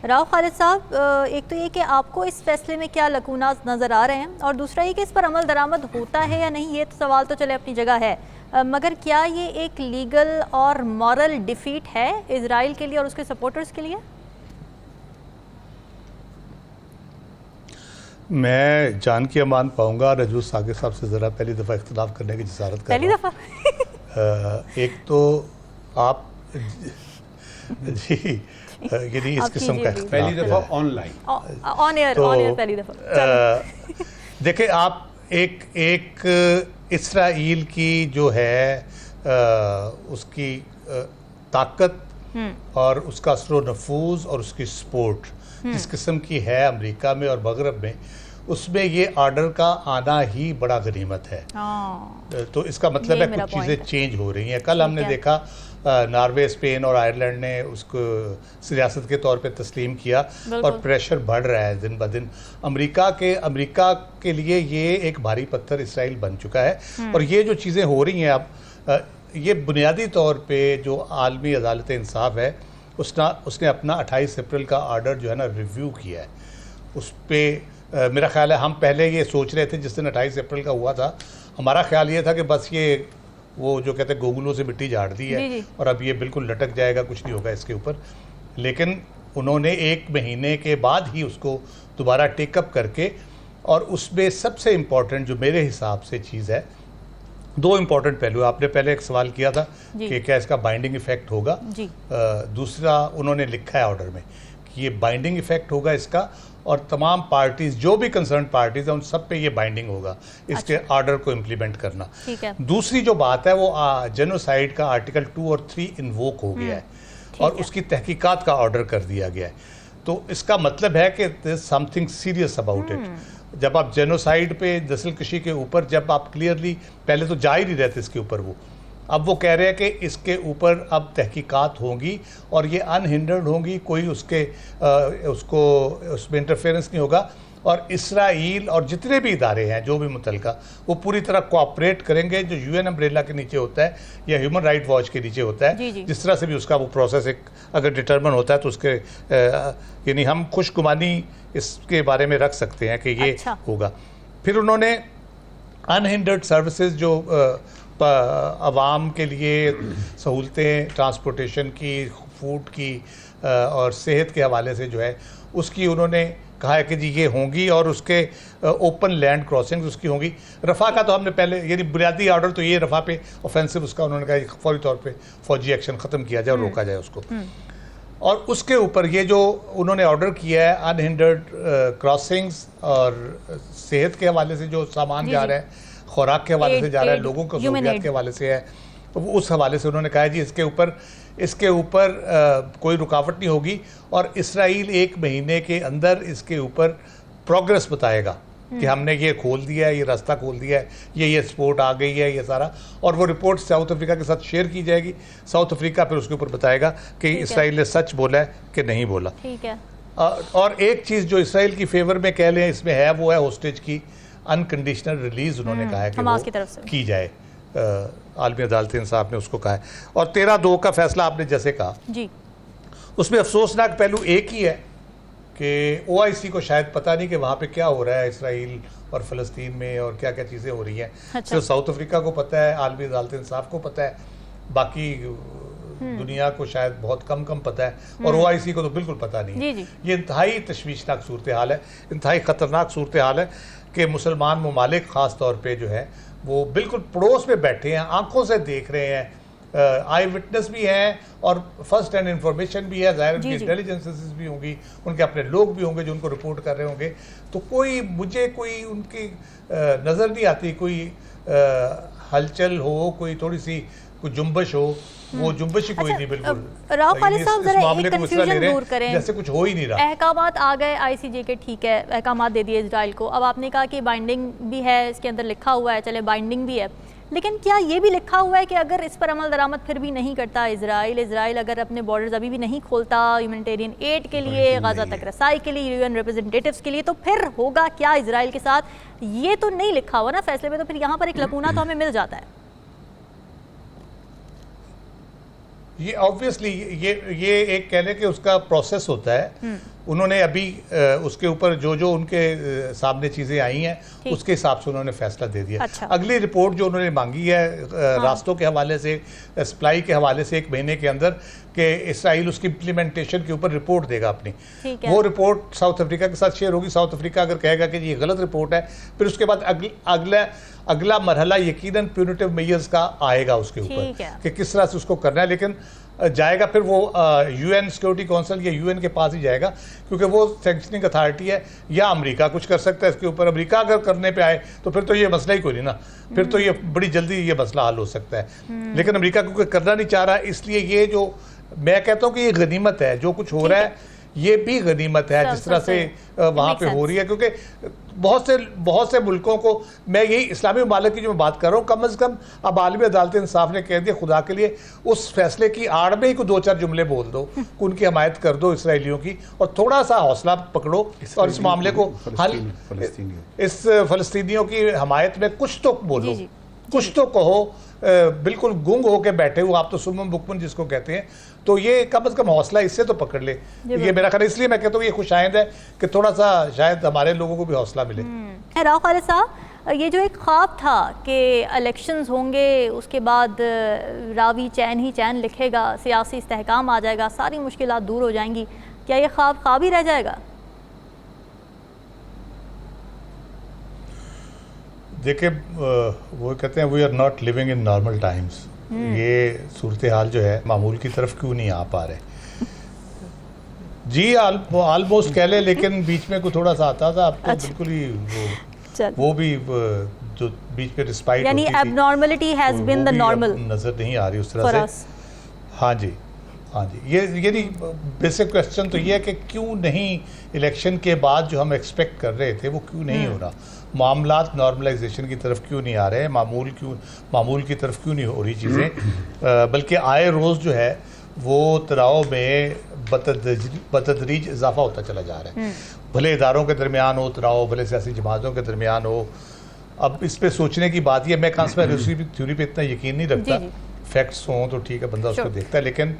राव खालिद साहब, एक तो ये कि आपको इस फैसले में क्या लकूना नज़र आ रहे हैं, और दूसरा ये कि इस पर अमल दरामद होता है या नहीं, ये तो सवाल तो चले अपनी जगह है, मगर क्या ये एक लीगल और मॉरल डिफीट है इजराइल के लिए और उसके सपोर्टर्स के लिए? मैं जान के अमान पाऊंगा रजू साकिब साहब से ज़रा पहली दफ़ा इख्तिलाफ करने की जसारत कर पहली रहा दफ़ा एक तो आप जी यानी इस किस्म का पहली दफ़ा ऑनलाइन ऑन एयर पहली दफ़ा। देखिए, आप एक इसराइल की जो है उसकी ताकत और उसका असर नफूज और उसकी सपोर्ट जिस किस्म की है अमेरिका में और मगरब में, उसमें ये ऑर्डर का आना ही बड़ा गनीमत है। तो इसका मतलब है कुछ चीज़ें चेंज हो रही हैं। कल हमने देखा नॉर्वे, स्पेन और आयरलैंड ने उसको सियासत के तौर पे तस्लीम किया और प्रेशर बढ़ रहा है दिन ब दिन। अमेरिका के लिए ये एक भारी पत्थर इसराइल बन चुका है। और ये जो चीज़ें हो रही हैं अब, ये बुनियादी तौर पे जो आलमी अदालत इंसाफ है उसने अपना 28 अप्रैल का ऑर्डर जो है ना रिव्यू किया है। उस पर मेरा ख्याल है हम पहले ये सोच रहे थे जिस दिन 28 अप्रैल का हुआ था, हमारा ख्याल ये था कि बस ये वो जो कहते हैं गोगलों से मिट्टी झाड़ दी है और अब ये बिल्कुल लटक जाएगा, कुछ नहीं होगा इसके ऊपर। लेकिन उन्होंने 1 महीने के बाद ही उसको दोबारा टेकअप करके, और उसमें सबसे इम्पॉर्टेंट जो मेरे हिसाब से चीज़ है, 2 इम्पॉर्टेंट पहलू। आपने पहले एक सवाल किया था कि क्या इसका बाइंडिंग इफेक्ट होगा। दूसरा उन्होंने लिखा है ऑर्डर में कि ये बाइंडिंग इफेक्ट होगा इसका, और तमाम पार्टीज जो भी कंसर्न पार्टीज हैं उन सब पे ये बाइंडिंग होगा इसके ऑर्डर को इम्प्लीमेंट करना। दूसरी जो बात है वो जेनोसाइड का आर्टिकल 2 और 3 इन्वोक हो गया है और उसकी तहकीकात का ऑर्डर कर दिया गया है। तो इसका मतलब है कि there is something serious about it. जब आप जेनोसाइड पे, नस्लकशी के ऊपर जब आप क्लियरली, पहले तो जा ही नहीं रहते इसके ऊपर, वो अब वो कह रहे हैं कि इसके ऊपर अब तहकीकात होंगी और ये अनहिंडर्ड होंगी, कोई उसमें इंटरफेरेंस नहीं होगा। और इसराइल और जितने भी इदारे हैं जो भी मुतलका, वो पूरी तरह कोऑपरेट करेंगे जो यूएन अम्ब्रेला के नीचे होता है या ह्यूमन राइट वॉच के नीचे होता है। जिस तरह से भी उसका वो प्रोसेस एक अगर डिटर्मन होता है तो उसके यानी हम खुशगुमानी इसके बारे में रख सकते हैं कि ये होगा। फिर उन्होंने अनहिंडर्ड सर्विसेज जो आवाम के लिए सहूलतें, ट्रांसपोर्टेशन की, फूड की और सेहत के हवाले से जो है उसकी उन्होंने कहा है कि जी ये होंगी, और उसके ओपन लैंड क्रॉसिंग्स उसकी होंगी। रफ़ा का तो हमने पहले, यानी बुनियादी ऑर्डर तो ये रफ़ा पे ऑफेंसिव उसका उन्होंने कहा फौरी तौर पे फौजी एक्शन ख़त्म किया जाए और रोका जाए उसको। और उसके ऊपर ये जो उन्होंने ऑर्डर किया है अनहिंडर्ड क्रॉसिंग्स और सेहत के हवाले से जो सामान जा रहा है, खुराक के हवाले से जा रहा है, लोगों को सहूलियत के हवाले से है, उस हवाले से उन्होंने कहा है जी इसके ऊपर कोई रुकावट नहीं होगी। और इसराइल 1 महीने के अंदर इसके ऊपर प्रोग्रेस बताएगा कि हमने ये खोल दिया है, ये रास्ता खोल दिया है, ये सपोर्ट आ गई है, ये सारा। और वो रिपोर्ट साउथ अफ्रीका के साथ शेयर की जाएगी। साउथ अफ्रीका फिर उसके ऊपर बताएगा कि इसराइल ने सच बोला है कि नहीं बोला। ठीक है। और एक चीज़ जो इसराइल की फेवर में कह लें इसमें है, वो है होस्टेज की अनकंडीशनल रिलीज। उन्होंने कहा है कि वो की तरफ से की जाए। आलमी अदालत इंसाफ ने उसको कहा है। और 13-2 का फैसला आपने जैसे कहा जी, उसमें अफसोसनाक पहलू एक ही है कि OIC को शायद पता नहीं कि वहाँ पे क्या हो रहा है इसराइल और फ़लस्तीन में और क्या क्या चीज़ें हो रही हैं। सिर्फ साउथ अफ्रीका को पता है, आलमी अदालत इंसाफ को पता है, बाकी दुनिया को शायद बहुत कम पता है, और OIC को तो बिल्कुल पता नहीं है। ये इंतहाई तशवीशनाक सूरत हाल है, इंतहाई ख़तरनाक सूरत हाल है कि मुसलमान ममालिक ख़ास तौर पे जो है वो बिल्कुल पड़ोस में बैठे हैं, आंखों से देख रहे हैं, आई विटनेस भी हैं और फर्स्ट हैंड इंफॉर्मेशन भी है, ज़ाहिर उनकी इंटेलिजेंसेस भी होंगी, उनके अपने लोग भी होंगे जो उनको रिपोर्ट कर रहे होंगे। तो मुझे कोई उनकी नज़र नहीं आती, कोई हलचल हो, कोई थोड़ी सी कोई जुम्बश हो, वो जुम्बश ही कोई नहीं। बिल्कुल राव खालिद साहब, जरा एक कंफ्यूजन दूर करें, जैसे कुछ हो ही नहीं रहा। अहकामात आ गए ICJ के, ठीक है, अहकामात दे दिए इजराइल को। अब आपने कहा कि बाइंडिंग भी है, इसके अंदर लिखा हुआ है, चले बाइंडिंग भी है, लेकिन क्या ये भी लिखा हुआ है कि अगर इस पर अमल दरामद फिर भी नहीं करता इजराइल अगर अपने बॉर्डर्स अभी भी नहीं खोलता ह्यूमैनिटेरियन एड के लिए, गाजा तक रसाई के लिए, UN रिप्रेजेंटेटिव्स के लिए, तो फिर होगा क्या इजराइल के साथ? ये तो नहीं लिखा हुआ ना फैसले में, तो फिर यहाँ पर एक लकूना तो हमें मिल जाता है। ये ऑब्वियसली ये एक कह लें कि उसका प्रोसेस होता है। उन्होंने अभी उसके ऊपर जो उनके सामने चीज़ें आई हैं उसके हिसाब से उन्होंने फैसला दे दिया। अच्छा। अगली रिपोर्ट जो उन्होंने मांगी है रास्तों के हवाले से, सप्लाई के हवाले से 1 महीने के अंदर कि इसराइल उसकी इम्प्लीमेंटेशन के ऊपर रिपोर्ट देगा अपनी। वो रिपोर्ट साउथ अफ्रीका के साथ शेयर होगी। साउथ अफ्रीका अगर कहेगा कि ये गलत रिपोर्ट है, फिर उसके बाद अगला मरहला यकीनन प्यूनिटिव मेजर्स का आएगा उसके ऊपर कि किस तरह से उसको करना है। लेकिन जाएगा फिर वो यूएन सिक्योरिटी काउंसिल या यूएन के पास ही जाएगा, क्योंकि वो सैंक्शनिंग अथॉरिटी है। या अमेरिका कुछ कर सकता है इसके ऊपर। अमेरिका अगर करने पे आए तो फिर तो ये मसला ही कोई नहीं ना, फिर तो ये बड़ी जल्दी ये मसला हल हो सकता है। लेकिन अमेरिका क्योंकि करना नहीं चाह रहा, इसलिए ये जो मैं कहता हूँ कि ये गनीमत है, जो कुछ हो रहा है ये भी गनीमत है जिस तरह से वहाँ पे हो रही है। क्योंकि बहुत से मुल्कों को, मैं यही इस्लामी ममालिक की जो मैं बात कर रहा हूँ, कम अज़ कम अब आलमी अदालत इंसाफ ने कह दिया खुदा के लिए उस फैसले की आड़ में ही को 2-4 जुमले बोल दो, उनकी हमायत कर दो इसराइलियों की, और थोड़ा सा हौसला पकड़ो और इस मामले को हल, इस फ़लस्तीनियों की हमायत में कुछ तो बोलो, कुछ तो कहो। बिल्कुल गुंग होके बैठे हो आप तो, सुमन बुकमन जिसको कहते हैं। तो ये कम से कम हौसला इससे तो पकड़ ले। ये मेरा ख्याल, इसलिए मैं कहता हूँ ये खुशाइंद है कि थोड़ा सा शायद हमारे लोगों को भी हौसला मिले। राव खालिद साहब, ये जो एक ख्वाब था कि इलेक्शंस होंगे, उसके बाद रावी चैन ही चैन लिखेगा, सियासी इस्तेहकाम आ जाएगा, सारी मुश्किलात दूर हो जाएंगी, क्या ये ख्वाब ही रह जाएगा? देखिए, वो कहते हैं we are not living in normal times. ये सूरत हाल जो है मामूल की तरफ क्यों नहीं आ पा रहे जी? ऑलमोस्ट कह ले, लेकिन बीच में कोई थोड़ा सा आता था। अब तो बिल्कुल ही वो भी जो बीच में रिस्पाइट यानी abnormality has been the normal नजर नहीं आ रही उस तरह से। हाँ जी, हाँ जी। ये बेसिक क्वेश्चन तो ये है कि क्यों नहीं इलेक्शन के बाद जो हम एक्सपेक्ट कर रहे थे वो क्यों नहीं हो रहा? मामलात नॉर्मलाइजेशन की तरफ क्यों नहीं आ रहे हैं? मामूल की तरफ क्यों नहीं हो रही चीज़ें? बल्कि आए रोज़ जो है वो तनाव में बतदरीज इजाफा होता चला जा रहा है। भले इदारों के दरमियान हो तनाव, भले सियासी जमातों के दरमियान हो। अब इस पे सोचने की बात, ये मैं कंस्पिरेसी थ्योरी पे इतना यकीन नहीं रखता। फैक्ट्स हों तो ठीक है, बंदा उसको देखता है, लेकिन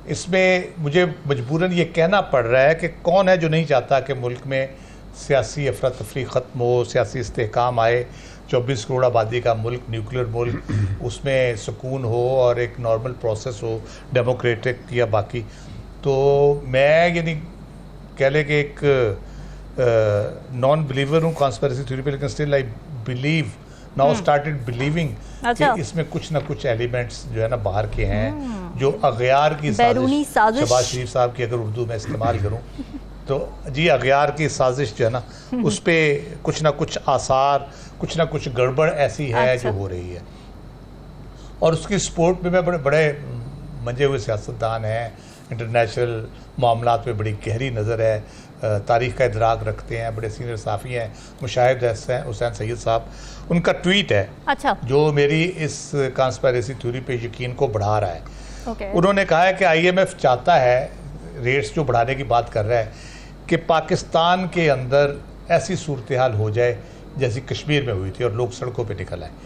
इसमें मुझे मजबूरन ये कहना पड़ रहा है कि कौन है जो नहीं चाहता कि मुल्क में सियासी अफरा तफरी ख़त्म हो, सियासी इस्तेहकाम आए, 24 करोड़ आबादी का मुल्क, न्यूक्लियर मुल्क, उसमें सुकून हो और एक नॉर्मल प्रोसेस हो, डेमोक्रेटिक या बाकी। तो मैं ये नहीं कह ले कि एक नॉन बिलीवर हूँ कॉन्स्पिरेसी थ्योरी पे, लेकिन still I believe now started believing कि इसमें कुछ ना कुछ एलिमेंट्स जो है ना बाहर के हैं, जो अगयार की साजिश, शहबाज शरीफ साहब की अगर उर्दू में इस्तेमाल करूँ तो जी, अगयार की साजिश जो है ना उस पर कुछ ना कुछ आसार, कुछ ना कुछ गड़बड़ ऐसी है जो हो रही है। और उसकी सपोर्ट में मैं बड़े मंजे हुए सियासतदान हैं, इंटरनेशनल मामलात में बड़ी गहरी नज़र है, तारीख़ का इदराक रखते हैं, बड़े सीनियर साफ़ी हैं, मुशाहिद हुसैन सैयद साहब। उनका ट्वीट है जो मेरी इस कॉन्स्पिरेसी थ्योरी पे यकीन को बढ़ा रहा है। उन्होंने कहा है कि IMF चाहता है, रेट्स जो बढ़ाने की बात कर रहा है, कि पाकिस्तान के अंदर ऐसी सूरत हाल हो जाए जैसी कश्मीर में हुई थी और लोग सड़कों पे निकल आए।